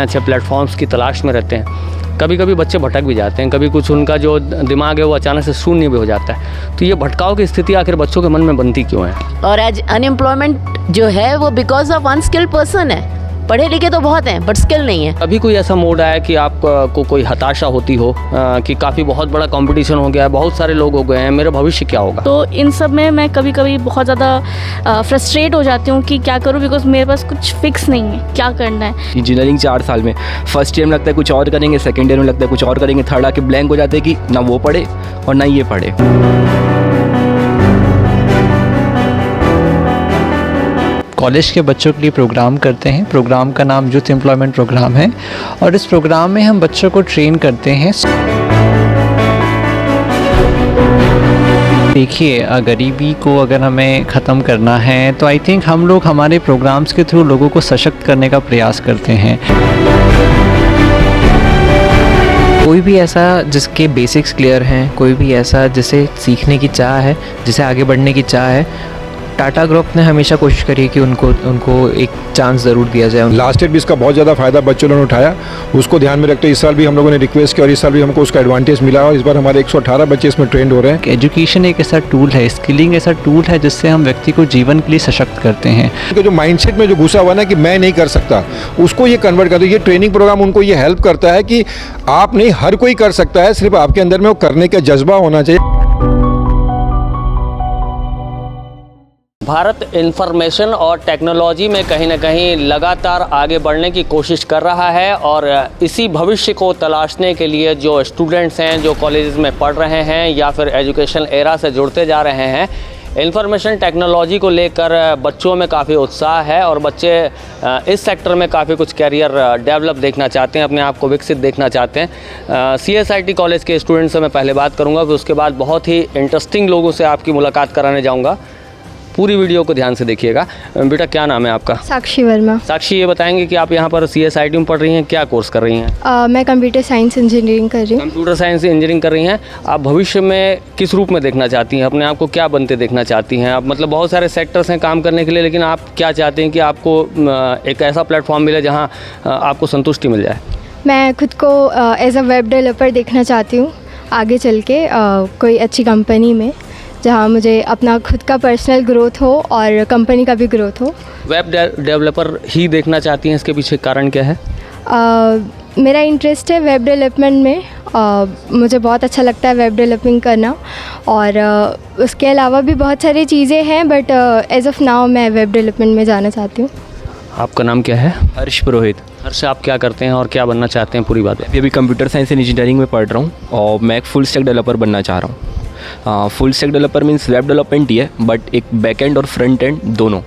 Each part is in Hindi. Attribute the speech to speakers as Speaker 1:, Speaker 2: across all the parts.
Speaker 1: अच्छे प्लेटफॉर्म्स की तलाश में रहते हैं। कभी कभी बच्चे भटक भी जाते हैं, कभी कुछ उनका जो दिमाग है वो अचानक से शून्य भी हो जाता है। तो ये भटकाव की स्थिति आखिर बच्चों के मन में बनती क्यों है?
Speaker 2: और आज अनएम्प्लॉयमेंट जो है वो बिकॉज ऑफ अनस्किल्ड पर्सन है। पढ़े लिखे तो बहुत हैं बट स्किल नहीं है।
Speaker 1: अभी कोई ऐसा मोड आया कि आपको कोई हताशा होती हो कि काफ़ी बहुत बड़ा कंपटीशन हो गया है, बहुत सारे लोग हो गए हैं, मेरा भविष्य क्या होगा?
Speaker 3: तो इन सब में मैं कभी कभी बहुत ज़्यादा फ्रस्ट्रेट हो जाती हूँ कि क्या करूँ, बिकॉज मेरे पास कुछ फिक्स नहीं है क्या करना है।
Speaker 4: इंजीनियरिंग 4 साल में फर्स्ट ईयर में लगता है कुछ और करेंगे, सेकेंड ईयर में लगता है कुछ और करेंगे, थर्ड आके ब्लैंक हो जाते हैं कि ना वो पढ़े और ना ये पढ़े।
Speaker 5: कॉलेज के बच्चों के लिए प्रोग्राम करते हैं। प्रोग्राम का नाम यूथ एम्प्लॉयमेंट प्रोग्राम है और इस प्रोग्राम में हम बच्चों को ट्रेन करते हैं। देखिए, गरीबी को अगर हमें ख़त्म करना है तो आई थिंक हम लोग हमारे प्रोग्राम्स के थ्रू लोगों को सशक्त करने का प्रयास करते हैं। कोई भी ऐसा जिसके बेसिक्स क्लियर हैं, कोई भी ऐसा जिसे सीखने की चाह है, जिसे आगे बढ़ने की चाह है, टाटा ग्रुप ने हमेशा कोशिश करी कि उनको एक चांस ज़रूर दिया जाए।
Speaker 6: लास्ट ईयर भी इसका बहुत ज़्यादा फ़ायदा बच्चों ने उठाया, उसको ध्यान में रखते इस साल भी हम लोगों ने रिक्वेस्ट किया और इस साल भी हमको उसका एडवांटेज मिला और इस बार हमारे 118 बच्चे इसमें ट्रेंड हो रहे हैं।
Speaker 5: एजुकेशन एक ऐसा टूल है, स्किलिंग ऐसा टूल है जिससे हम व्यक्ति को जीवन के लिए सशक्त करते हैं।
Speaker 6: जो माइंडसेट में जो घुसा हुआ ना कि मैं नहीं कर सकता, उसको ये कन्वर्ट कर दो। ये ट्रेनिंग प्रोग्राम उनको ये हेल्प करता है कि आप नहीं, हर कोई कर सकता है, सिर्फ आपके अंदर में वो करने का जज्बा होना चाहिए।
Speaker 1: भारत इंफॉर्मेशन और टेक्नोलॉजी में कहीं ना कहीं लगातार आगे बढ़ने की कोशिश कर रहा है और इसी भविष्य को तलाशने के लिए जो स्टूडेंट्स हैं, जो कॉलेज में पढ़ रहे हैं या फिर एजुकेशन एरा से जुड़ते जा रहे हैं, इंफॉर्मेशन टेक्नोलॉजी को लेकर बच्चों में काफ़ी उत्साह है और बच्चे इस सेक्टर में काफ़ी कुछ करियर डेवलप देखना चाहते हैं, अपने आप को विकसित देखना चाहते हैं। CSIT कॉलेज के स्टूडेंट से मैं पहले बात करूँगा, फिर उसके बाद बहुत ही इंटरेस्टिंग लोगों से आपकी मुलाकात कराने जाऊँगा। पूरी वीडियो को ध्यान से देखिएगा। बेटा, क्या नाम है आपका?
Speaker 7: साक्षी वर्मा।
Speaker 1: साक्षी, ये बताएंगे कि आप यहाँ पर CSIT में पढ़ रही हैं, क्या कोर्स कर रही हैं?
Speaker 7: मैं कंप्यूटर साइंस इंजीनियरिंग कर रही हूँ।
Speaker 1: कंप्यूटर साइंस इंजीनियरिंग कर रही हैं। आप भविष्य में किस रूप में देखना चाहती हैं? अपने आप को क्या बनते देखना चाहती हैं आप? मतलब बहुत सारे सेक्टर्स हैं काम करने के लिए, लेकिन आप क्या चाहते हैं कि आपको एक ऐसा प्लेटफॉर्म मिले जहाँ आपको संतुष्टि मिल जाए?
Speaker 7: मैं खुद को एज अ वेब डेवलपर देखना चाहती हूँ आगे चल के, कोई अच्छी कंपनी में जहाँ मुझे अपना खुद का पर्सनल ग्रोथ हो और कंपनी का भी ग्रोथ हो।
Speaker 1: वेब डेवलपर ही देखना चाहती हैं, इसके पीछे कारण क्या है?
Speaker 7: मेरा इंटरेस्ट है वेब डेवलपमेंट में। मुझे बहुत अच्छा लगता है वेब डेवलपिंग करना और उसके अलावा भी बहुत सारी चीज़ें हैं, बट एज ऑफ नाउ मैं वेब डेवलपमेंट में जाना चाहती हूँ।
Speaker 1: आपका नाम क्या है?
Speaker 4: हर्ष पुरोहित।
Speaker 1: हर्ष, आप क्या करते हैं और क्या बनना चाहते हैं, पूरी बात है।
Speaker 4: अभी कंप्यूटर साइंस एंड इंजीनियरिंग में पढ़ रहा हूँ और मैं एक फुल स्टैक डेवलपर बनना चाह रहा हूँ। Full stack developer means web development ही है, बट एक बैक एंड और फ्रंट एंड दोनों।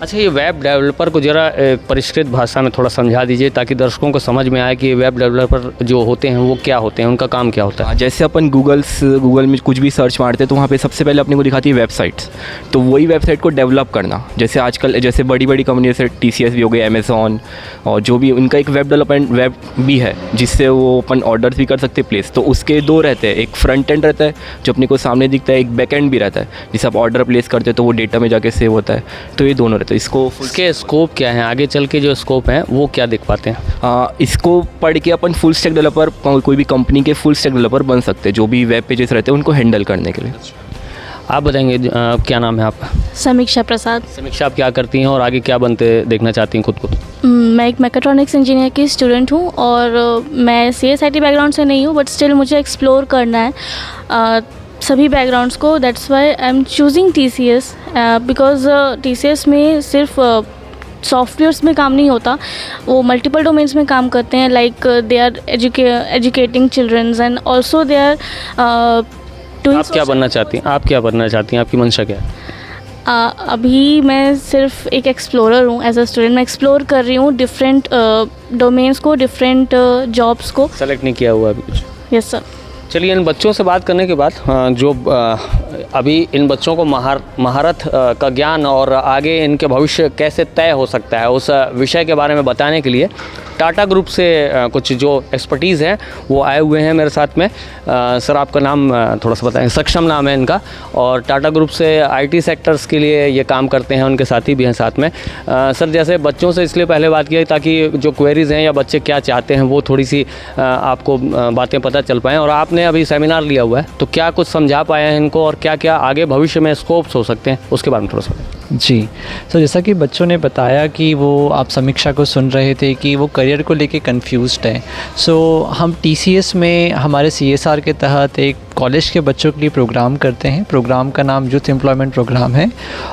Speaker 1: अच्छा, ये वेब डेवलपर को ज़रा परिष्कृत भाषा में थोड़ा समझा दीजिए ताकि दर्शकों को समझ में आए कि वेब डेवलपर जो होते हैं वो क्या होते हैं, उनका काम क्या होता है।
Speaker 4: जैसे अपन गूगल में कुछ भी सर्च मारते हैं तो वहाँ पे सबसे पहले अपने को दिखाती है वेबसाइट्स, तो वही वेबसाइट को डेवलप करना। जैसे आजकल जैसे बड़ी बड़ी कंपनी जैसे TCS भी हो गई, अमेज़ॉन, और जो भी उनका एक वेब डेवलपमेंट वेब भी है जिससे वो अपन ऑर्डर्स भी कर सकते प्लेस। तो उसके दो रहते हैं, एक फ्रंट एंड रहता है जो अपने को सामने दिखता है, एक बैक एंड भी रहता है जिसे आप ऑर्डर प्लेस करते हैं तो वो डेटा में जाके सेव होता है। तो ये दोनों रहते हैं। इसके
Speaker 1: स्कोप क्या है, आगे चल के जो स्कोप हैं वो क्या देख पाते हैं?
Speaker 4: इसको पढ़ के अपन फुल स्टैक डेवलपर, कोई भी कंपनी के फुल स्टैक डेवलपर बन सकते हैं, जो भी वेब पेजेस रहते हैं उनको हैंडल करने के लिए।
Speaker 1: आप बताएंगे क्या नाम है आपका?
Speaker 3: समीक्षा प्रसाद।
Speaker 1: समीक्षा, आप क्या करती हैं और आगे क्या बनते देखना चाहती हैं खुद को?
Speaker 3: मैं एक मैकेट्रॉनिक्स इंजीनियर की स्टूडेंट हूँ और मैं CSIT बैकग्राउंड से नहीं हूँ, बट स्टिल मुझे एक्सप्लोर करना है सभी बैकग्राउंड्स को। That's why I am choosing TCS because TCS में सिर्फ सॉफ्टवेयर्स में काम नहीं होता, वो मल्टीपल डोमेन्स में काम करते हैं। Like they are educating childrens and also they are
Speaker 1: आप क्या बनना चाहती हैं? आप क्या बनना चाहती हैं? आपकी मंशा क्या है?
Speaker 3: अभी मैं सिर्फ एक एक्सप्लोरर हूँ। एज अ स्टूडेंट मैं एक्सप्लोर कर रही हूँ डिफरेंट डोमेन्स को, डिफरेंट जॉब्स को।
Speaker 1: सेलेक्ट नहीं किया हुआ अभी कुछ?
Speaker 3: Yes sir.
Speaker 1: चलिए, इन बच्चों से बात करने के बाद जो अभी इन बच्चों को महारत का ज्ञान और आगे इनके भविष्य कैसे तय हो सकता है, उस विषय के बारे में बताने के लिए टाटा ग्रुप से कुछ जो एक्सपर्टीज़ हैं वो आए हुए हैं मेरे साथ में। सर, आपका नाम थोड़ा सा बताएं। सक्षम नाम है इनका, और टाटा ग्रुप से आईटी सेक्टर्स के लिए ये काम करते हैं, उनके साथी भी हैं साथ में। सर, जैसे बच्चों से इसलिए पहले बात की ताकि जो क्वेरीज़ हैं या बच्चे क्या चाहते हैं वो थोड़ी सी आपको बातें पता चल पाएँ, और आपने अभी सेमिनार लिया हुआ है तो क्या कुछ समझा पाए हैं इनको, और क्या क्या आगे भविष्य में स्कोप्स हो सकते हैं, उसके बारे में थोड़ा सा बताएं।
Speaker 5: जी, तो जैसा कि बच्चों ने बताया कि वो आप समीक्षा को सुन रहे थे कि वो करियर को लेके कंफ्यूज्ड है। सो हम टीसीएस में हमारे सीएसआर के तहत एक कॉलेज के बच्चों के लिए प्रोग्राम करते हैं। प्रोग्राम का नाम यूथ एम्प्लॉयमेंट प्रोग्राम है,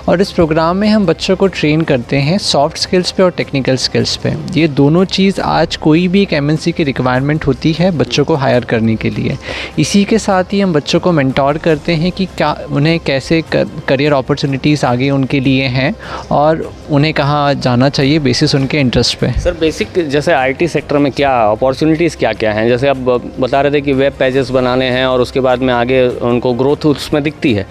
Speaker 5: और इस प्रोग्राम में हम बच्चों को ट्रेन करते हैं सॉफ्ट स्किल्स पे और टेक्निकल स्किल्स पे। ये दोनों चीज़ आज कोई भी एक एमएनसी की रिक्वायरमेंट होती है बच्चों को हायर करने के लिए। इसी के साथ ही हम बच्चों को मेंटोर करते हैं कि क्या उन्हें कैसे करियर अपॉर्चुनिटीज़ आगे उनके लिए हैं और उन्हें कहाँ जाना चाहिए बेसिस उनके इंटरेस्ट पे।
Speaker 1: सर, बेसिक जैसे आईटी सेक्टर में क्या अपॉर्चुनिटीज़ क्या क्या हैं? जैसे अब बता रहे थे कि वेब पेजेस बनाने हैं और उसके बाद में आगे उनको ग्रोथ उसमें दिखती है,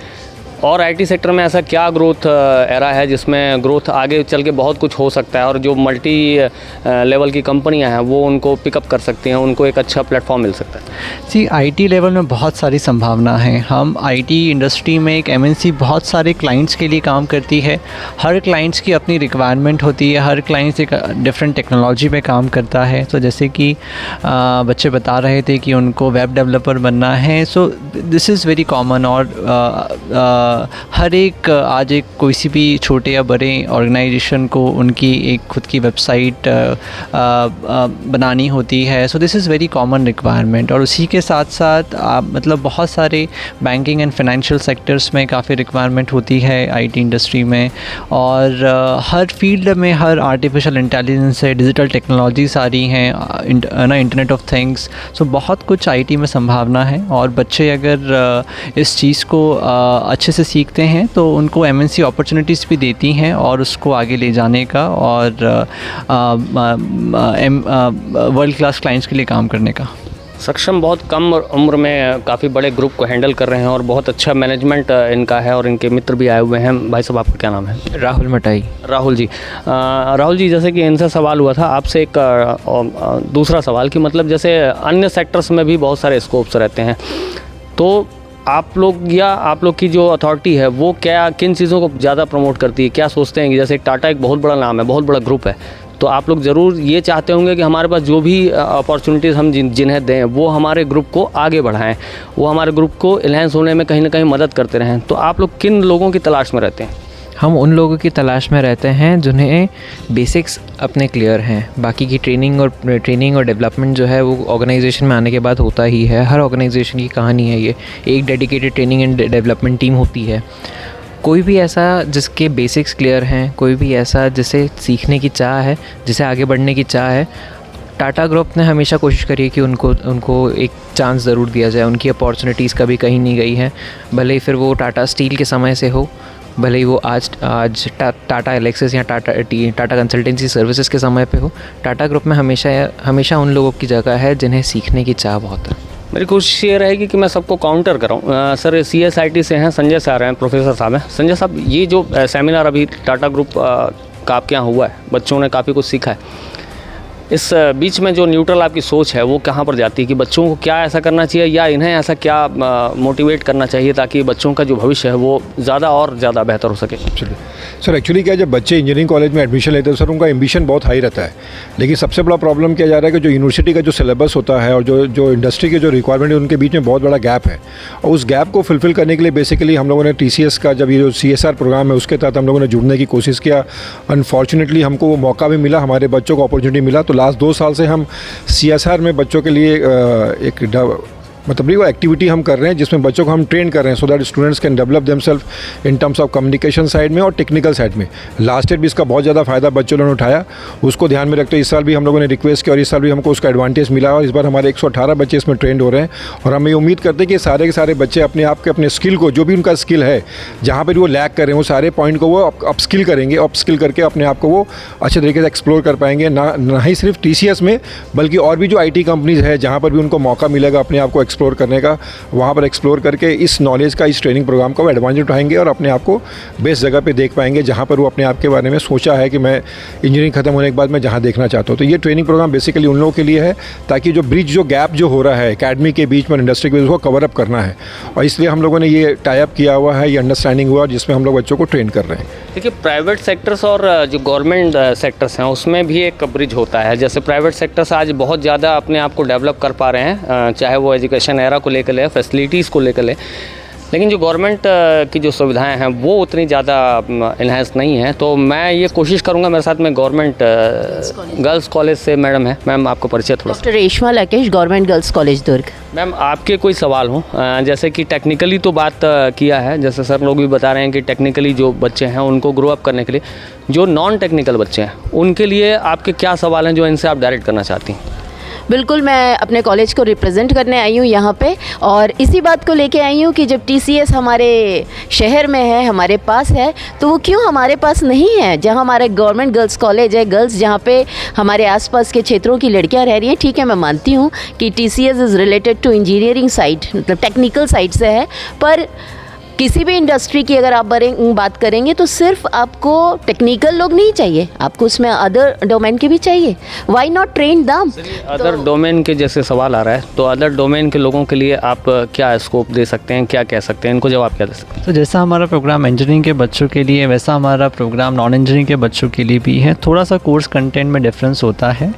Speaker 1: और आईटी सेक्टर में ऐसा क्या ग्रोथ एरा है जिसमें ग्रोथ आगे चल के बहुत कुछ हो सकता है और जो मल्टी लेवल की कंपनियां हैं वो उनको पिकअप कर सकती हैं, उनको एक अच्छा प्लेटफॉर्म मिल सकता है?
Speaker 5: जी, आईटी लेवल में बहुत सारी संभावना है। हम आईटी इंडस्ट्री में एक एमएनसी बहुत सारे क्लाइंट्स के लिए काम करती है। हर क्लाइंट्स की अपनी रिक्वायरमेंट होती है, हर क्लाइंट्स एक डिफरेंट टेक्नोलॉजी में काम करता है। तो जैसे कि बच्चे बता रहे थे कि उनको वेब डेवलपर बनना है, so this is very common. और हर एक आज एक कोई सी भी छोटे या बड़े ऑर्गेनाइजेशन को उनकी एक खुद की वेबसाइट बनानी होती है। So this is very common requirement. और उसी के साथ साथ मतलब बहुत सारे बैंकिंग एंड फाइनेंशियल सेक्टर्स में काफ़ी रिक्वायरमेंट होती है आईटी इंडस्ट्री में। और हर फील्ड में हर आर्टिफिशियल इंटेलिजेंस है, डिजिटल टेक्नोलॉजी सारी हैं ना, इंटरनेट ऑफ थिंग्स। सो बहुत कुछ आईटी में संभावना है, और बच्चे अगर इस चीज़ को अच्छे से सीखते हैं तो उनको एमएनसी अपॉर्चुनिटीज़ भी देती हैं और उसको आगे ले जाने का और वर्ल्ड क्लास क्लाइंट्स के लिए काम करने का।
Speaker 1: सक्षम बहुत कम उम्र में काफ़ी बड़े ग्रुप को हैंडल कर रहे हैं और बहुत अच्छा मैनेजमेंट इनका है, और इनके मित्र भी आए हुए हैं। भाई साहब, आपका क्या नाम है?
Speaker 5: राहुल मटाई।
Speaker 1: राहुल जी, राहुल जी, जैसे कि इनसे सवाल हुआ था, आपसे एक दूसरा सवाल कि मतलब जैसे अन्य सेक्टर्स में भी बहुत सारे स्कोप्स रहते हैं, तो आप लोग या आप लोग की जो अथॉरिटी है वो क्या किन चीज़ों को ज़्यादा प्रमोट करती है? क्या सोचते हैं कि जैसे टाटा एक बहुत बड़ा नाम है, बहुत बड़ा ग्रुप है, तो आप लोग ज़रूर ये चाहते होंगे कि हमारे पास जो भी अपॉर्चुनिटीज़ हम जिन्हें दें वो हमारे ग्रुप को आगे बढ़ाएं, वो हमारे ग्रुप को एनहांस होने में कहीं ना कहीं मदद करते रहें। तो आप लोग किन लोगों की तलाश में रहते हैं?
Speaker 5: हम उन लोगों की तलाश में रहते हैं जिन्हें बेसिक्स अपने क्लियर हैं। बाकी की ट्रेनिंग और डेवलपमेंट जो है वो ऑर्गेनाइजेशन में आने के बाद होता ही है। हर ऑर्गेनाइजेशन की कहानी है ये। एक dedicated training and development team होती है। कोई भी ऐसा जिसके बेसिक्स क्लियर हैं, कोई भी ऐसा जिसे सीखने की चाह है, जिसे आगे बढ़ने की चाह है, टाटा ग्रुप ने हमेशा कोशिश करी है कि उनको एक चांस ज़रूर दिया जाए। उनकी अपॉर्चुनिटीज़ कभी कहीं नहीं गई हैं, भले ही फिर वो टाटा स्टील के समय से हो, भले ही वो आज टाटा एलेक्सिस या टाटा कंसल्टेंसी सर्विसेज के समय पे हो। टाटा ग्रुप में हमेशा उन लोगों की जगह है जिन्हें सीखने की चाह बहुत है।
Speaker 1: मेरी कोशिश ये रहेगी कि मैं सबको काउंटर कराऊँ। सर, CSIT से हैं, संजय सर हैं, प्रोफेसर साहब हैं। संजय साहब, ये जो सेमिनार अभी टाटा ग्रुप का आपके यहाँ हुआ है, बच्चों ने काफ़ी कुछ सीखा है, इस बीच में जो न्यूट्रल आपकी सोच है वो कहाँ पर जाती है कि बच्चों को क्या ऐसा करना चाहिए या इन्हें ऐसा क्या मोटिवेट करना चाहिए ताकि बच्चों का जो भविष्य है वो ज़्यादा और ज़्यादा बेहतर हो सके?
Speaker 6: सर, एक्चुअली क्या, जब बच्चे इंजीनियरिंग कॉलेज में एडमिशन लेते हैं सर, उनका एम्बिशन बहुत हाई रहता है, लेकिन सबसे बड़ा प्रॉब्लम क्या जा रहा है कि जो यूनिवर्सिटी का जो सिलेबस होता है और जो इंडस्ट्री के जो रिक्वायरमेंट है उनके बीच में बहुत बड़ा गैप है। और उस गैप को फुलफिल करने के लिए बेसिकली हम लोगों ने TCS का जब ये जो CSR प्रोग्राम है उसके तहत हम लोगों ने जुड़ने की कोशिश किया। अनफॉर्चुनेटली हमको वो मौका भी मिला, हमारे बच्चों को अपॉर्चुनिटी मिला। तो लास्ट 2 साल से हम CSR में बच्चों के लिए एक मतलब वो एक्टिविटी हम कर रहे हैं जिसमें बच्चों को हम ट्रेन कर रहे हैं so that students can develop themselves in terms of communication side में और टेक्निकल साइड में। लास्ट ईयर भी इसका बहुत ज़्यादा फ़ायदा बच्चों ने उठाया, उसको ध्यान में रखते इस साल भी हम लोगों ने रिक्वेस्ट किया और इस साल भी हमको उसका एडवांटेज मिला और इस बार हमारे 118 बच्चे इसमें ट्रेंड हो रहे हैं। और हम ये उम्मीद करते हैं कि सारे के सारे बच्चे अपने आप के अपने स्किल को, जो भी उनका स्किल है, जहाँ पर वो लैक कर रहे हैं, वो सारे पॉइंट को वो अपस्किल करेंगे, अपस्किल करके अपने आप को वो अच्छे तरीके से एक्सप्लोर कर पाएंगे। ना ही सिर्फ TCS में बल्कि और भी जो IT कंपनीज़ है जहाँ पर भी उनको मौका मिलेगा अपने आप को एक्सप्लोर करने का, वहाँ पर एक्सप्लोर करके इस नॉलेज का, इस ट्रेनिंग प्रोग्राम का वो एडवांटेज उठाएंगे और अपने आप को बेस्ट जगह पे देख पाएंगे जहाँ पर वो अपने आप के बारे में सोचा है कि मैं इंजीनियरिंग खत्म होने के बाद मैं जहाँ देखना चाहता हूँ। तो ये ट्रेनिंग प्रोग्राम बेसिकली उन लोगों के लिए है ताकि जो ब्रिज, जो गैप जो हो रहा है एकेडमी के बीच में, इंडस्ट्री के बीच, उसको कवर अप करना है। और इसलिए हम लोगों ने ये टाई अप किया हुआ है, ये अंडरस्टैंडिंग हुआ जिसमें हम लोग बच्चों को ट्रेन कर रहे हैं।
Speaker 1: देखिए, प्राइवेट सेक्टर्स और जो गवर्नमेंट सेक्टर्स हैं उसमें भी एक ब्रिज होता है। जैसे प्राइवेट सेक्टर्स आज बहुत ज़्यादा अपने आप को डेवलप कर पा रहे हैं, चाहे वो एजुकेशन एरा को लेकर ले, फैसिलिटीज़ को लेकर ले, लेकिन जो गवर्नमेंट की जो सुविधाएं हैं वो उतनी ज़्यादा इन्हांस नहीं है। तो मैं ये कोशिश करूंगा, मेरे साथ में गवर्नमेंट गर्ल्स कॉलेज से मैडम है। मैम, आपको परिचय थोड़ा।
Speaker 2: Doctor Reshma Lakesh, government girls college Durg.
Speaker 1: Ma'am, आपके कोई सवाल हो? जैसे कि टेक्निकली तो बात किया है, जैसे सर लोग भी बता रहे हैं कि टेक्निकली जो बच्चे हैं उनको ग्रो अप करने के लिए, जो नॉन टेक्निकल बच्चे हैं उनके लिए आपके क्या सवाल हैं जो इनसे आप डायरेक्ट करना चाहती हैं?
Speaker 2: बिल्कुल, मैं अपने कॉलेज को रिप्रेजेंट करने आई हूँ यहाँ पे, और इसी बात को लेके आई हूँ कि जब टीसीएस हमारे शहर में है, हमारे पास है, तो वो क्यों हमारे पास नहीं है? जहाँ हमारे गवर्नमेंट गर्ल्स कॉलेज है, गर्ल्स जहाँ पे हमारे आसपास के क्षेत्रों की लड़कियाँ रह रही हैं। ठीक है, मैं मानती हूँ कि TCS is related to engineering side, मतलब टेक्निकल साइड से है, पर किसी भी इंडस्ट्री की अगर आप बात करेंगे तो सिर्फ आपको टेक्निकल लोग नहीं चाहिए, आपको उसमें अदर डोमेन के भी चाहिए। व्हाई नॉट ट्रेन दम?
Speaker 1: अदर डोमेन के जैसे सवाल आ रहा है, तो अदर डोमेन के लोगों के लिए आप क्या स्कोप दे सकते हैं, क्या कह सकते हैं, इनको जवाब क्या दे सकते हैं?
Speaker 8: तो जैसा हमारा प्रोग्राम इंजीनियरिंग के बच्चों के लिए, वैसा हमारा प्रोग्राम नॉन इंजीनियरिंग के बच्चों के लिए भी है। थोड़ा सा कोर्स कंटेंट में डिफरेंस होता है,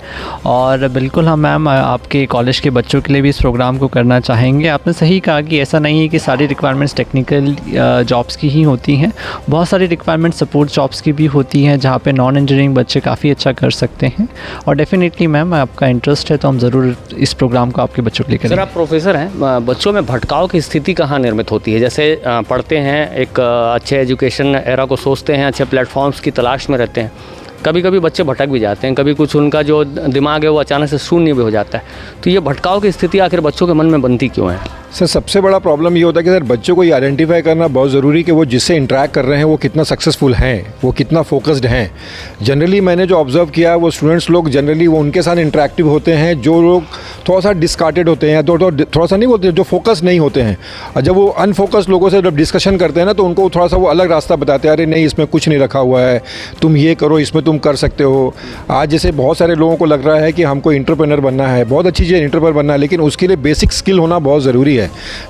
Speaker 8: और बिल्कुल हम मैम आपके कॉलेज के बच्चों के लिए भी इस प्रोग्राम को करना चाहेंगे। आपने सही कहा कि ऐसा नहीं है कि सारी रिक्वायरमेंट्स टेक्निकल जॉब्स की ही होती हैं, बहुत सारी रिक्वायरमेंट सपोर्ट जॉब्स की भी होती हैं जहाँ पे नॉन इंजीनियरिंग बच्चे काफ़ी अच्छा कर सकते हैं। और डेफिनेटली मैम, आपका इंटरेस्ट है तो हम ज़रूर इस प्रोग्राम को आपके बच्चों के लिए करेंगे।
Speaker 1: सर, आप प्रोफेसर हैं, बच्चों में भटकाव की स्थिति कहाँ निर्मित होती है? जैसे पढ़ते हैं, एक अच्छे एजुकेशन एरा को सोचते हैं, अच्छे प्लेटफॉर्म्स की तलाश में रहते हैं, कभी कभी बच्चे भटक भी जाते हैं, कभी कुछ उनका जो दिमाग है वो अचानक से शून्य भी हो जाता है। तो ये भटकाव की स्थिति आखिर बच्चों के मन में बनती क्यों है?
Speaker 6: सर, सबसे बड़ा प्रॉब्लम ये होता है कि सर बच्चों को ये आइडेंटिफाई करना बहुत ज़रूरी कि वो जिससे इंटरेक्ट कर रहे हैं वो कितना सक्सेसफुल हैं, वो कितना फोकस्ड हैं। जनरली मैंने जो ऑब्ज़र्व किया है, वो स्टूडेंट्स लोग जनरली वो उनके साथ इंटरेक्टिव होते हैं जो लोग थोड़ा सा डिस्कार्टेड होते हैं, तो थोड़ा सा नहीं बोलते, जो फोकस नहीं होते हैं। और जब वो अनफोकस्ड लोगों से जब डिस्कशन करते हैं ना, तो उनको थोड़ा सा वो अलग रास्ता बताते हैं, अरे नहीं इसमें कुछ नहीं रखा हुआ है, तुम ये करो, इसमें तुम कर सकते हो। आज जैसे बहुत सारे लोगों को लग रहा है कि हमको एंटरप्रेन्योर बनना है, बहुत अच्छी चीज़ है एंटरप्रेन्योर बनना है, लेकिन उसके लिए बेसिक स्किल होना बहुत ज़रूरी है।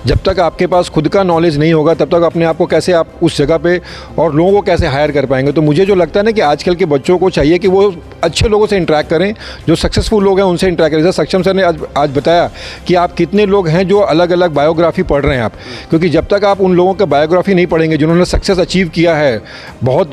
Speaker 6: जब तक आपके पास खुद का नॉलेज नहीं होगा तब तक अपने आप को कैसे आप उस जगह पे और लोगों को कैसे हायर कर पाएंगे? तो मुझे जो लगता है ना कि आजकल के बच्चों को चाहिए कि वो अच्छे लोगों से इंटरेक्ट करें, जो सक्सेसफुल लोग हैं उनसे इंटरेक्ट करें। जैसे सक्षम सर ने आज बताया कि आप कितने लोग हैं जो अलग अलग बायोग्राफी पढ़ रहे हैं आप, क्योंकि जब तक आप उन लोगों का बायोग्राफी नहीं पढ़ेंगे जिन्होंने सक्सेस अचीव किया है बहुत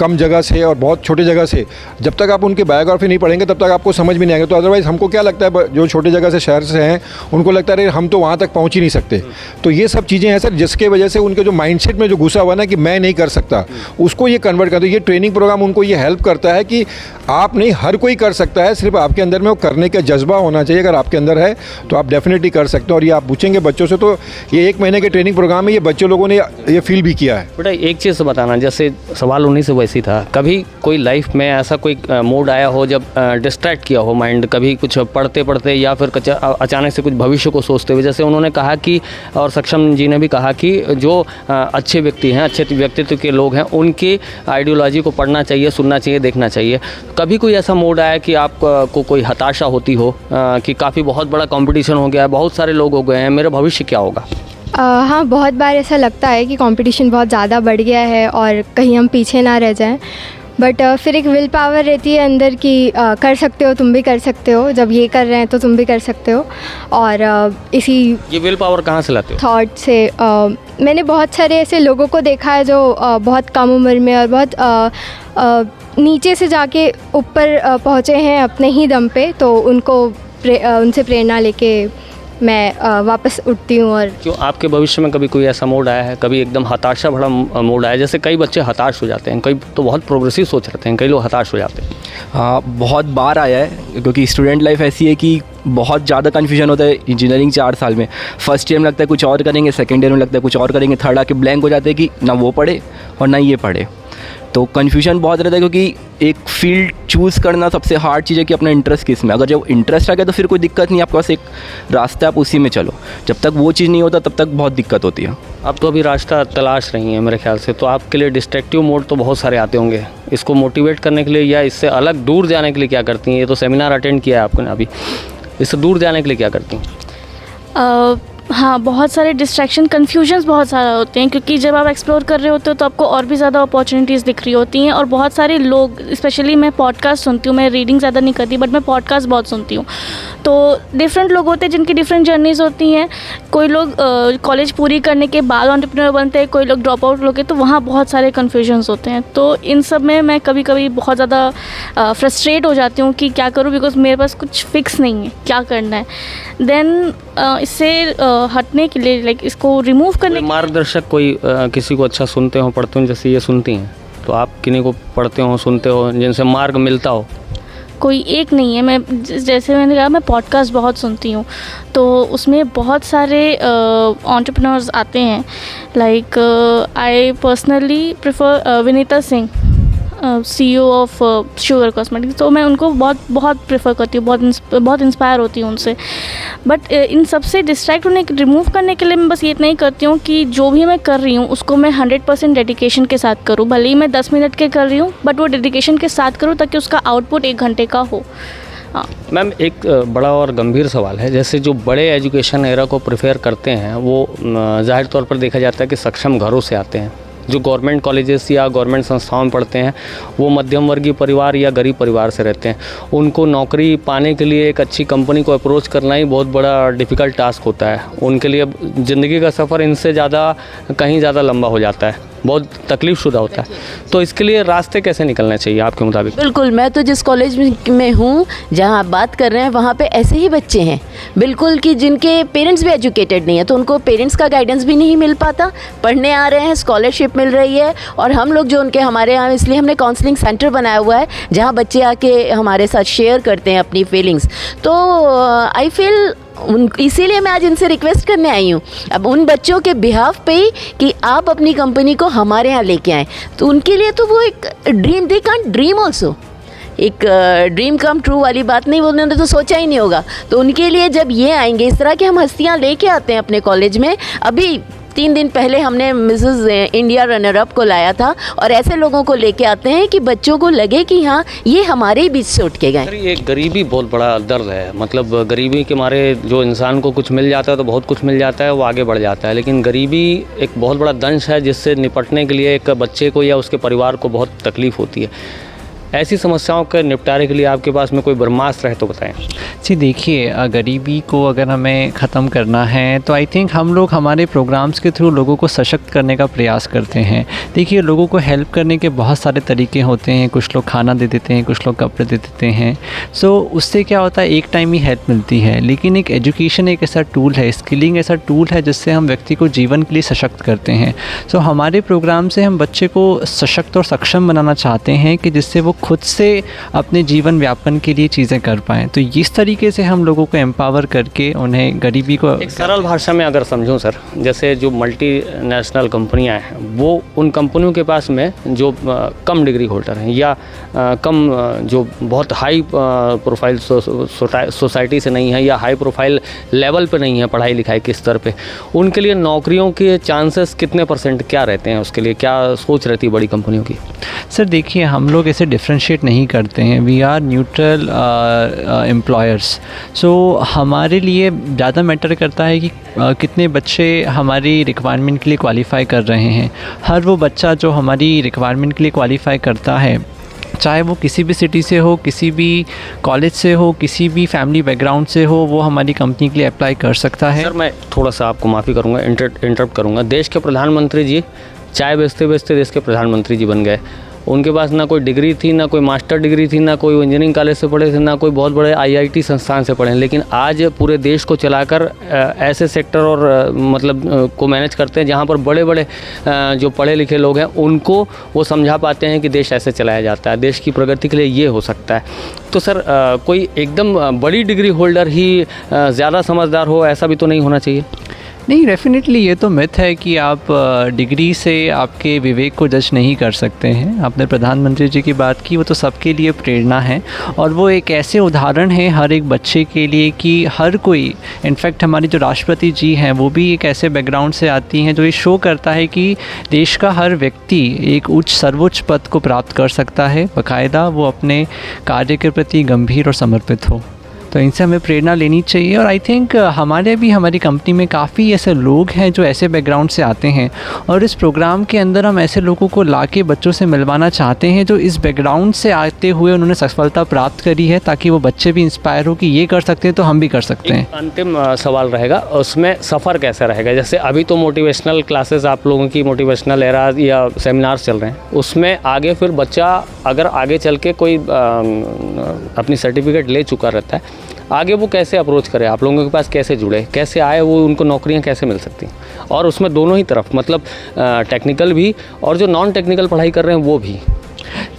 Speaker 6: कम जगह से और बहुत छोटे जगह से, जब तक आप उनकी बायोग्राफी नहीं पढ़ेंगे तब तक आपको समझ में नहीं आएगा। तो अदरवाइज़ हमको क्या लगता है, जो छोटे जगह से शहर से हैं उनको लगता है हम तो वहाँ तक पहुँच ही नहीं सकते। तो ये सब चीज़ें हैं सर, जिसके वजह से उनके जो माइंडसेट में जो घुसा हुआ ना कि मैं नहीं कर सकता, उसको ये कन्वर्ट करता है। ये ट्रेनिंग प्रोग्राम उनको ये हेल्प करता है कि आप नहीं, हर कोई कर सकता है, सिर्फ आपके अंदर में वो करने का जज्बा होना चाहिए। अगर आपके अंदर है तो आप डेफिनेटली कर सकते हो। और ये आप पूछेंगे बच्चों से तो ये 1 महीने के ट्रेनिंग प्रोग्राम में ये बच्चे लोगों ने ये फील भी किया है।
Speaker 1: बेटा, एक चीज़ बताना, जैसे सवाल उन्हीं से वैसी था, कभी कोई लाइफ में ऐसा कोई मोड आया हो जब डिस्ट्रैक्ट किया हो माइंड, कभी कुछ पढ़ते पढ़ते या फिर अचानक से कुछ भविष्य को सोचते हुए? जैसे उन्होंने कहा कि, और सक्षम जी ने भी कहा कि जो अच्छे व्यक्ति हैं, अच्छे व्यक्तित्व के लोग हैं, उनकी आइडियोलॉजी को पढ़ना चाहिए, सुनना चाहिए, देखना चाहिए। कभी कोई ऐसा मोड आया कि आपको कोई हताशा होती हो कि काफ़ी बहुत बड़ा कंपटीशन हो गया है, बहुत सारे लोग हो गए हैं, मेरा भविष्य क्या होगा?
Speaker 7: हाँ, बहुत बार ऐसा लगता है कि कंपटीशन बहुत ज़्यादा बढ़ गया है और कहीं हम पीछे ना रह जाएं, बट फिर एक विल पावर रहती है अंदर की, कर सकते हो, तुम भी कर सकते हो, जब ये कर रहे हैं तो तुम भी कर सकते हो। और इसी
Speaker 1: ये विल पावर कहाँ से लाते हो?
Speaker 7: थॉट से मैंने बहुत सारे ऐसे लोगों को देखा है जो बहुत कम उम्र में और बहुत नीचे से जाके ऊपर पहुँचे हैं अपने ही दम पे, तो उनको उनसे प्रेरणा लेके मैं वापस उठती हूँ। और
Speaker 1: क्यों आपके भविष्य में कभी कोई ऐसा मोड आया है, कभी एकदम हताशा भरा मोड आया? जैसे कई बच्चे हताश हो जाते हैं, कई तो बहुत प्रोग्रेसिव सोच रहे हैं, कई लोग हताश हो जाते हैं।
Speaker 4: हाँ, बहुत बार आया है, क्योंकि स्टूडेंट लाइफ ऐसी है कि बहुत ज़्यादा कन्फ्यूजन होता है इंजीनियरिंग 4 साल में। फर्स्ट ईयर में लगता है कुछ और करेंगे, सेकेंड ईयर में लगता है कुछ और करेंगे, थर्ड आके ब्लैंक हो जाते हैं कि ना वो पढ़े और ना ये पढ़े। तो कन्फ्यूजन बहुत रहता है, क्योंकि एक फील्ड चूज़ करना सबसे हार्ड चीज़ है कि अपना इंटरेस्ट किस में। अगर जब इंटरेस्ट आ गया तो फिर कोई दिक्कत नहीं, आपके पास एक रास्ता, आप उसी में चलो। जब तक वो चीज़ नहीं होता तब तक बहुत दिक्कत होती है।
Speaker 1: आप तो अभी रास्ता तलाश रही हैं मेरे ख्याल से, तो आपके लिए डिस्ट्रक्टिव मोड तो बहुत सारे आते होंगे। इसको मोटिवेट करने के लिए या इससे अलग दूर जाने के लिए क्या करती हैं? ये तो सेमिनार अटेंड किया है आपने अभी, इससे दूर जाने के लिए क्या करती हैं?
Speaker 3: हाँ, बहुत सारे डिस्ट्रैक्शन, कन्फ्यूजन्स बहुत सारे होते हैं, क्योंकि जब आप एक्सप्लोर कर रहे होते हो तो आपको और भी ज़्यादा अपॉर्चुनिटीज़ दिख रही होती हैं। और बहुत सारे लोग, स्पेशली मैं पॉडकास्ट सुनती हूँ, मैं रीडिंग ज़्यादा नहीं करती, बट मैं पॉडकास्ट बहुत सुनती हूँ। तो डिफरेंट लोग होते हैं जिनकी डिफरेंट जर्नीज़ होती हैं। कोई लोग कॉलेज पूरी करने के बाद एंटरप्रेन्योर बनते हैं, कोई लोग ड्रॉप आउट लोग, तो वहाँ बहुत सारे कन्फ्यूजन्स होते हैं। तो इन सब में मैं कभी कभी बहुत ज़्यादा फ्रस्ट्रेट हो जाती हूँ कि क्या करूँ, बिकॉज मेरे पास कुछ फिक्स नहीं है क्या करना है। देन इससे हटने के लिए, लाइक इसको रिमूव करने,
Speaker 1: मार्गदर्शक कोई किसी को अच्छा सुनते हो, पढ़ते हो, जैसे ये सुनती हैं, तो आप किन्हीं को पढ़ते हो, सुनते हो जिनसे मार्ग मिलता हो?
Speaker 3: कोई एक नहीं है। मैं जैसे मैंने कहा, मैं पॉडकास्ट बहुत सुनती हूँ, तो उसमें बहुत सारे एंटरप्रेन्योर्स आते हैं। Like I personally prefer Vinita Singh, CEO of sugar cosmetics, तो मैं उनको बहुत प्रेफर करती हूँ, बहुत इंस्पायर होती हूँ उनसे। बट इन सब से डिस्ट्रैक्ट होने, रिमूव करने के लिए मैं बस ये इतना ही करती हूँ कि जो भी मैं कर रही हूँ उसको मैं 100% डेडिकेशन के साथ करूँ। भले ही मैं 10 मिनट के कर रही हूँ, बट वो डेडिकेशन के साथ करूँ ताकि उसका आउटपुट 1 घंटे का हो। हाँ
Speaker 1: मैम, एक बड़ा और गंभीर सवाल है। जैसे जो बड़े एजुकेशन एरा को प्रेफर करते हैं वो ज़ाहिर तौर पर देखा जाता है कि सक्षम घरों से आते हैं। जो गवर्नमेंट कॉलेजेस या गवर्नमेंट संस्थाओं में पढ़ते हैं वो मध्यम वर्गीय परिवार या गरीब परिवार से रहते हैं। उनको नौकरी पाने के लिए एक अच्छी कंपनी को अप्रोच करना ही बहुत बड़ा डिफ़िकल्ट टास्क होता है। उनके लिए ज़िंदगी का सफ़र इनसे ज़्यादा, कहीं ज़्यादा लंबा हो जाता है, बहुत तकलीफ शुदा होता है। तो इसके लिए रास्ते कैसे निकलने चाहिए आपके मुताबिक?
Speaker 2: बिल्कुल, मैं तो जिस कॉलेज में हूँ जहाँ आप बात कर रहे हैं वहाँ पे ऐसे ही बच्चे हैं बिल्कुल, कि जिनके पेरेंट्स भी एजुकेटेड नहीं है, तो उनको पेरेंट्स का गाइडेंस भी नहीं मिल पाता। पढ़ने आ रहे हैं, स्कॉलरशिप मिल रही है, और हम लोग जो उनके हमारे यहाँ, इसलिए हमने काउंसलिंग सेंटर बनाया हुआ है जहाँ बच्चे आके हमारे साथ शेयर करते हैं अपनी फीलिंग्स। तो आई फील इसीलिए मैं आज इनसे रिक्वेस्ट करने आई हूँ, अब उन बच्चों के बिहाफ पे ही, कि आप अपनी कंपनी को हमारे यहाँ लेके आएँ। तो उनके लिए तो वो एक dream, they can't dream also, एक ड्रीम कम ट्रू वाली बात नहीं, उन्होंने तो सोचा ही नहीं होगा। तो उनके लिए जब ये आएंगे, इस तरह की हम हस्तियाँ लेके आते हैं अपने कॉलेज में। अभी 3 दिन पहले हमने मिसेस इंडिया रनर अप को लाया था, और ऐसे लोगों को लेके आते हैं कि बच्चों को लगे कि हाँ ये हमारे ही बीच से उठ के गए।
Speaker 1: ये गरीबी बहुत बड़ा दर्द है। मतलब गरीबी के मारे जो इंसान को कुछ मिल जाता है तो बहुत कुछ मिल जाता है, वो आगे बढ़ जाता है, लेकिन गरीबी एक बहुत बड़ा दंश है जिससे निपटने के लिए एक बच्चे को या उसके परिवार को बहुत तकलीफ़ होती है। ऐसी समस्याओं के निपटारे के लिए आपके पास में कोई ब्रह्मास्त्र है तो बताएं।
Speaker 8: जी देखिए, गरीबी को अगर हमें ख़त्म करना है तो आई थिंक हम लोग हमारे प्रोग्राम्स के थ्रू लोगों को सशक्त करने का प्रयास करते हैं। देखिए, लोगों को हेल्प करने के बहुत सारे तरीके होते हैं। कुछ लोग खाना दे देते हैं, कुछ लोग कपड़े दे देते हैं। सो उससे क्या होता है, एक टाइम ही हेल्प मिलती है, लेकिन एक एजुकेशन एक ऐसा टूल है, स्किलिंग ऐसा टूल है जिससे हम व्यक्ति को जीवन के लिए सशक्त करते हैं। सो हमारे प्रोग्राम से हम बच्चे को सशक्त और सक्षम बनाना चाहते हैं कि जिससे वो खुद से अपने जीवन व्यापन के लिए चीज़ें कर पाएँ। तो इस तरीके से हम लोगों को एम्पावर करके उन्हें गरीबी को,
Speaker 1: एक सरल भाषा में अगर समझूं सर, जैसे जो मल्टीनेशनल कंपनियां हैं वो उन कंपनियों के पास में जो कम डिग्री होल्डर हैं या कम जो बहुत हाई प्रोफाइल सोसाइटी से नहीं है या हाई प्रोफाइल लेवल पे नहीं है पढ़ाई लिखाई के स्तर पे, उनके लिए नौकरियों के चांसेस कितने % क्या रहते हैं? उसके लिए क्या सोच रहती है बड़ी कंपनियों की?
Speaker 8: सर देखिए, हम लोग ऐसे डिफ्रेंशिएट नहीं करते हैं। We are neutral employers. So हमारे लिए ज़्यादा मैटर करता है कि कितने बच्चे हमारी रिक्वायरमेंट के लिए क्वालिफ़ाई कर रहे हैं। हर वो बच्चा जो हमारी रिक्वायरमेंट के लिए क्वालिफ़ाई करता है, चाहे वो किसी भी सिटी से हो, किसी भी कॉलेज से हो, किसी भी फैमिली बैकग्राउंड से हो, वो हमारी कंपनी के लिए अप्लाई कर सकता है।
Speaker 1: सर मैं थोड़ा सा आपको माफ़ी करूँगा, इंटरप्ट करूँगा। देश के प्रधानमंत्री जी चाय बेचते बेचते देश के प्रधानमंत्री जी बन गए। उनके पास ना कोई डिग्री थी, ना कोई मास्टर डिग्री थी, ना कोई इंजीनियरिंग कॉलेज से पढ़े थे, ना कोई बहुत बड़े IIT संस्थान से पढ़े, लेकिन आज पूरे देश को चलाकर ऐसे सेक्टर और मतलब को मैनेज करते हैं जहाँ पर बड़े बड़े जो पढ़े लिखे लोग हैं उनको वो समझा पाते हैं कि देश ऐसे चलाया जाता है, देश की प्रगति के लिए ये हो सकता है। तो सर कोई एकदम बड़ी डिग्री होल्डर ही ज़्यादा समझदार हो, ऐसा भी तो नहीं होना चाहिए?
Speaker 8: नहीं, डेफिनेटली ये तो मिथ है कि आप डिग्री से आपके विवेक को जज नहीं कर सकते हैं। आपने प्रधानमंत्री जी की बात की, वो तो सबके लिए प्रेरणा है और वो एक ऐसे उदाहरण है हर एक बच्चे के लिए कि हर कोई, इनफैक्ट हमारी जो राष्ट्रपति जी हैं वो भी एक ऐसे बैकग्राउंड से आती हैं जो ये शो करता है कि देश का हर व्यक्ति एक सर्वोच्च पद को प्राप्त कर सकता है, बाकायदा वो अपने कार्य के प्रति गंभीर और समर्पित हो। तो इनसे हमें प्रेरणा लेनी चाहिए और आई थिंक हमारी कंपनी में काफ़ी ऐसे लोग हैं जो ऐसे बैकग्राउंड से आते हैं और इस प्रोग्राम के अंदर हम ऐसे लोगों को लाके बच्चों से मिलवाना चाहते हैं जो इस बैकग्राउंड से आते हुए उन्होंने सफलता प्राप्त करी है, ताकि वो बच्चे भी इंस्पायर हो कि ये कर सकते हैं तो हम भी कर सकते हैं।
Speaker 1: अंतिम सवाल रहेगा, उसमें सफ़र कैसे रहेगा? जैसे अभी तो मोटिवेशनल क्लासेस आप लोगों की मोटिवेशनल एराज या सेमिनार्स चल रहे हैं, उसमें आगे फिर बच्चा अगर आगे चल के कोई अपनी सर्टिफिकेट ले चुका रहता है, आगे वो कैसे अप्रोच करे, आप लोगों के पास कैसे जुड़े, कैसे आए, वो उनको नौकरियां कैसे मिल सकती हैं? और उसमें दोनों ही तरफ, मतलब टेक्निकल भी और जो नॉन टेक्निकल पढ़ाई कर रहे हैं वो भी।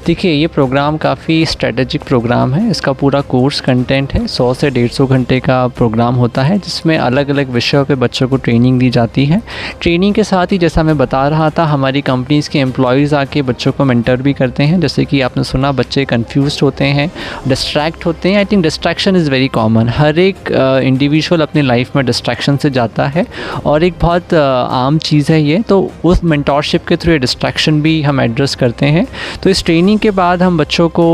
Speaker 8: देखिए, ये प्रोग्राम काफ़ी स्ट्रेटेजिक प्रोग्राम है। इसका पूरा कोर्स कंटेंट है, 100 से 150 घंटे का प्रोग्राम होता है जिसमें अलग अलग विषयों पे बच्चों को ट्रेनिंग दी जाती है। ट्रेनिंग के साथ ही, जैसा मैं बता रहा था, हमारी कंपनीज़ के एम्प्लॉयज़ आके बच्चों को मेंटर भी करते हैं। जैसे कि आपने सुना, बच्चे कन्फ्यूज़ होते हैं, डिस्ट्रैक्ट होते हैं। I think distraction is very common, हर एक इंडिविजुअल अपनी लाइफ में डिस्ट्रैक्शन से जाता है और एक बहुत आम चीज़ है ये। तो उस मेंटोरशिप के थ्रू ये डिस्ट्रैक्शन भी हम एड्रेस करते हैं। तो इस ट्रेनिंग के बाद हम बच्चों को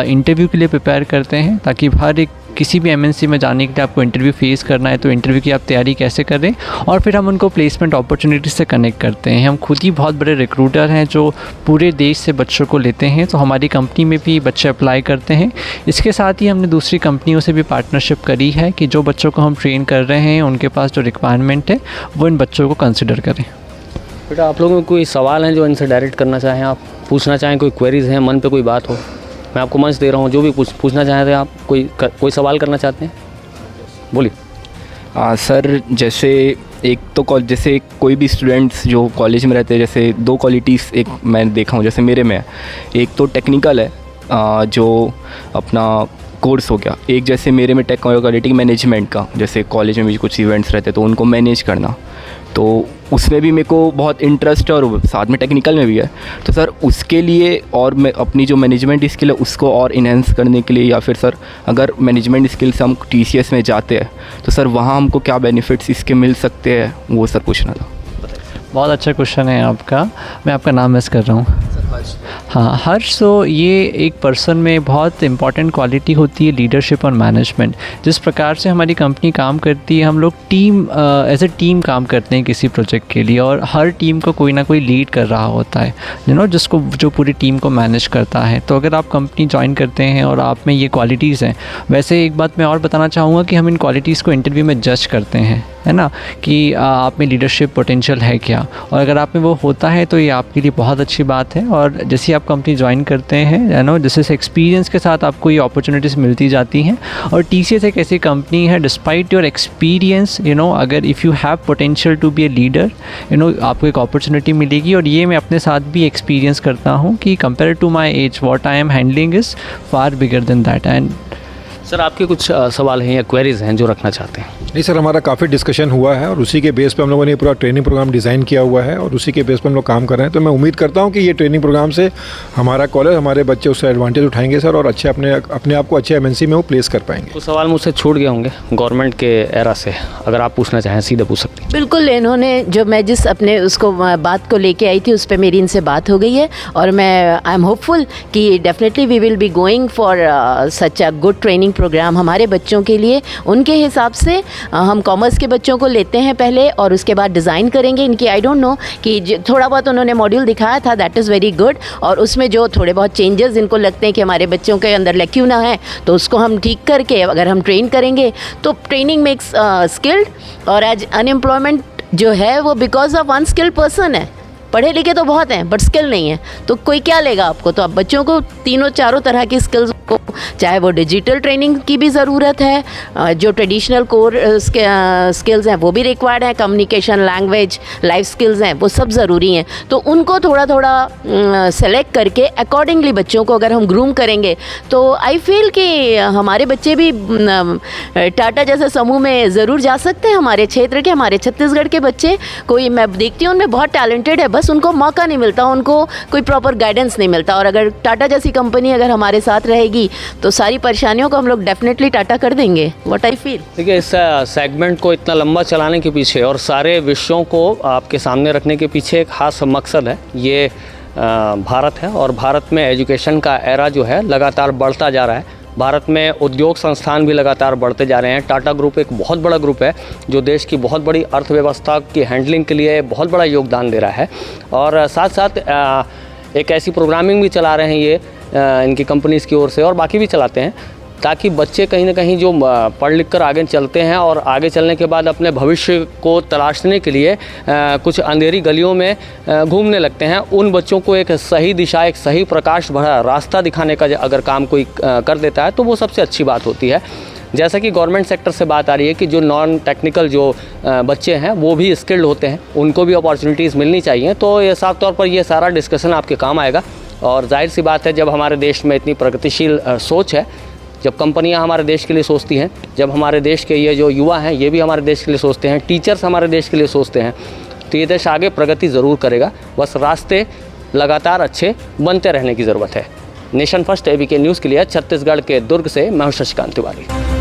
Speaker 8: इंटरव्यू के लिए प्रिपेयर करते हैं, ताकि हर एक किसी भी एमएनसी में जाने के लिए आपको इंटरव्यू फेस करना है तो इंटरव्यू की आप तैयारी कैसे करें, और फिर हम उनको प्लेसमेंट अपॉर्चुनिटी से कनेक्ट करते हैं। हम खुद ही बहुत बड़े रिक्रूटर हैं जो पूरे देश से बच्चों को लेते हैं, तो हमारी कंपनी में भी बच्चे अप्लाई करते हैं। इसके साथ ही हमने दूसरी कंपनियों से भी पार्टनरशिप करी है कि जो बच्चों को हम ट्रेन कर रहे हैं उनके पास जो रिक्वायरमेंट है वो इन बच्चों को कंसिडर करें।
Speaker 1: बेटा, आप लोगों को कोई सवाल हैं जो इनसे डायरेक्ट करना चाहें, आप पूछना चाहें, कोई क्वेरीज़ हैं, मन पे कोई बात हो, मैं आपको मंच दे रहा हूँ, जो भी पूछना चाहते हैं आप, कोई सवाल करना चाहते हैं, बोलिए।
Speaker 4: सर, जैसे एक तो जैसे कोई भी स्टूडेंट्स जो कॉलेज में रहते हैं, जैसे 2 क्वालिटीज़ एक मैं देखा हूँ जैसे मेरे में है। एक तो टेक्निकल है, जो अपना कोर्स हो गया। एक जैसे मेरे में टेक्नोलॉजी मैनेजमेंट का, जैसे कॉलेज में भी कुछ इवेंट्स रहते हैं तो उनको मैनेज करना, तो उसमें भी मेरे को बहुत इंटरेस्ट है और साथ में टेक्निकल में भी है। तो सर उसके लिए और मैं अपनी जो मैनेजमेंट स्किल है उसको और इन्हेंस करने के लिए, या फिर सर अगर मैनेजमेंट स्किल से हम TCS में जाते हैं तो सर वहाँ हमको क्या बेनिफिट्स इसके मिल सकते हैं, वो सर पूछना था।
Speaker 8: बहुत अच्छा क्वेश्चन है आपका। मैं आपका नाम मिस कर रहा हूँ। हाँ, हर्ष, तो ये एक पर्सन में बहुत इंपॉर्टेंट क्वालिटी होती है, लीडरशिप और मैनेजमेंट। जिस प्रकार से हमारी कंपनी काम करती है, हम लोग टीम एज ए टीम काम करते हैं किसी प्रोजेक्ट के लिए, और हर टीम को कोई ना कोई लीड कर रहा होता है, जिसको जो पूरी टीम को मैनेज करता है। तो अगर आप कंपनी ज्वाइन करते हैं और आप में ये क्वालिटीज़ हैं, वैसे एक बात मैं और बताना चाहूँगा कि हम इन क्वालिटीज़ को इंटरव्यू में जज करते हैं, है ना, कि आप में लीडरशिप पोटेंशियल है क्या, और अगर आप में वो होता है तो ये आपके लिए बहुत अच्छी बात है। और जैसे आप कंपनी ज्वाइन करते हैं, जैसे एक्सपीरियंस के साथ आपको ये अपॉर्चुनिटीज़ मिलती जाती हैं। और TCS एक ऐसी कंपनी है, डिस्पाइट योर एक्सपीरियंस, अगर if you have potential to be a leader, आपको एक अपॉर्चुनिटी मिलेगी। और ये मैं अपने साथ भी एक्सपीरियंस करता हूँ कि compare to my age what I am handling is far bigger than that. And
Speaker 1: sir, आपके कुछ सवाल हैं या क्वेरीज हैं जो रखना चाहते हैं?
Speaker 6: नहीं सर, हमारा काफ़ी डिस्कशन हुआ है और उसी के बेस पे हम लोगों ने पूरा ट्रेनिंग प्रोग्राम डिज़ाइन किया हुआ है और उसी के बेस पे हम लोग काम कर रहे हैं। तो मैं उम्मीद करता हूं कि ये ट्रेनिंग प्रोग्राम से हमारा कॉलेज, हमारे बच्चे उससे एडवांटेज उठाएंगे सर, और अच्छे अपने आप को अच्छे MNC में वो प्लेस कर पाएंगे।
Speaker 1: कुछ सवाल मुझसे छूट गए होंगे गवर्नमेंट के एरा से, अगर आप पूछना चाहें सीधे पूछ सकते हैं।
Speaker 2: बिल्कुल, इन्होंने जो मैं जिस अपने उसको बात को लेके आई थी उस पर मेरी इनसे बात हो गई है, और मैं आई एम होपफुल कि definitely we will be going for such a good training program हमारे बच्चों के लिए। उनके हिसाब से हम कॉमर्स के बच्चों को लेते हैं पहले और उसके बाद डिज़ाइन करेंगे इनकी। आई डोंट नो कि थोड़ा बहुत उन्होंने मॉड्यूल दिखाया था, दैट इज़ वेरी गुड, और उसमें जो थोड़े बहुत चेंजेस इनको लगते हैं कि हमारे बच्चों के अंदर लैक्यूना है तो उसको हम ठीक करके अगर हम ट्रेन करेंगे तो ट्रेनिंग मेक्स स्किल्ड। और एज अनएम्प्लॉयमेंट जो है वो बिकॉज ऑफ अनस्किल्ड पर्सन है। पढ़े लिखे तो बहुत हैं बट स्किल नहीं है, तो कोई क्या लेगा आपको? तो आप बच्चों को तीनों चारों तरह की स्किल्स को, चाहे वो डिजिटल ट्रेनिंग की भी ज़रूरत है, जो ट्रेडिशनल कोर स्किल्स हैं वो भी रिक्वायर्ड हैं, कम्युनिकेशन, लैंग्वेज, लाइफ स्किल्स हैं, वो सब ज़रूरी हैं। तो उनको थोड़ा थोड़ा सेलेक्ट करके अकॉर्डिंगली बच्चों को अगर हम ग्रूम करेंगे तो आई फील कि हमारे बच्चे भी टाटा जैसे समूह में ज़रूर जा सकते हैं। हमारे क्षेत्र के, हमारे छत्तीसगढ़ के बच्चे, कोई मैं देखती हूँ उनमें बहुत टैलेंटेड है, बस उनको मौका नहीं मिलता, उनको कोई प्रॉपर गाइडेंस नहीं मिलता। और अगर टाटा जैसी कंपनी अगर हमारे साथ रहेगी तो सारी परेशानियों को हम लोग डेफिनेटली टाटा कर देंगे, व्हाट आई फील।
Speaker 1: देखिए, इस सेगमेंट को इतना लंबा चलाने के पीछे और सारे विषयों को आपके सामने रखने के पीछे एक खास मकसद है। ये भारत है और भारत में एजुकेशन का एरा जो है लगातार बढ़ता जा रहा है। भारत में उद्योग संस्थान भी लगातार बढ़ते जा रहे हैं। टाटा ग्रुप एक बहुत बड़ा ग्रुप है जो देश की बहुत बड़ी अर्थव्यवस्था की हैंडलिंग के लिए बहुत बड़ा योगदान दे रहा है और साथ साथ एक ऐसी प्रोग्रामिंग भी चला रहे हैं ये इनकी कंपनीज़ की ओर से, और बाकी भी चलाते हैं, ताकि बच्चे कहीं ना कहीं जो पढ़ लिख कर आगे चलते हैं और आगे चलने के बाद अपने भविष्य को तलाशने के लिए कुछ अंधेरी गलियों में घूमने लगते हैं, उन बच्चों को एक सही दिशा, एक सही प्रकाश भरा रास्ता दिखाने का अगर काम कोई कर देता है तो वो सबसे अच्छी बात होती है। जैसा कि गवर्नमेंट सेक्टर से बात आ रही है कि जो नॉन टेक्निकल जो बच्चे हैं वो भी स्किल्ड होते हैं, उनको भी अपॉर्चुनिटीज़ मिलनी चाहिए। तो ये साफ तौर पर ये सारा डिस्कशन आपके काम आएगा और जाहिर सी बात है, जब हमारे देश में इतनी प्रगतिशील सोच है, जब कंपनियां हमारे देश के लिए सोचती हैं, जब हमारे देश के ये जो युवा हैं ये भी हमारे देश के लिए सोचते हैं, टीचर्स हमारे देश के लिए सोचते हैं, तो ये देश आगे प्रगति ज़रूर करेगा। बस रास्ते लगातार अच्छे बनते रहने की ज़रूरत है। नेशन फर्स्ट ABK न्यूज़ के लिए छत्तीसगढ़ के दुर्ग से मैं हूं शशिकांत तिवारी।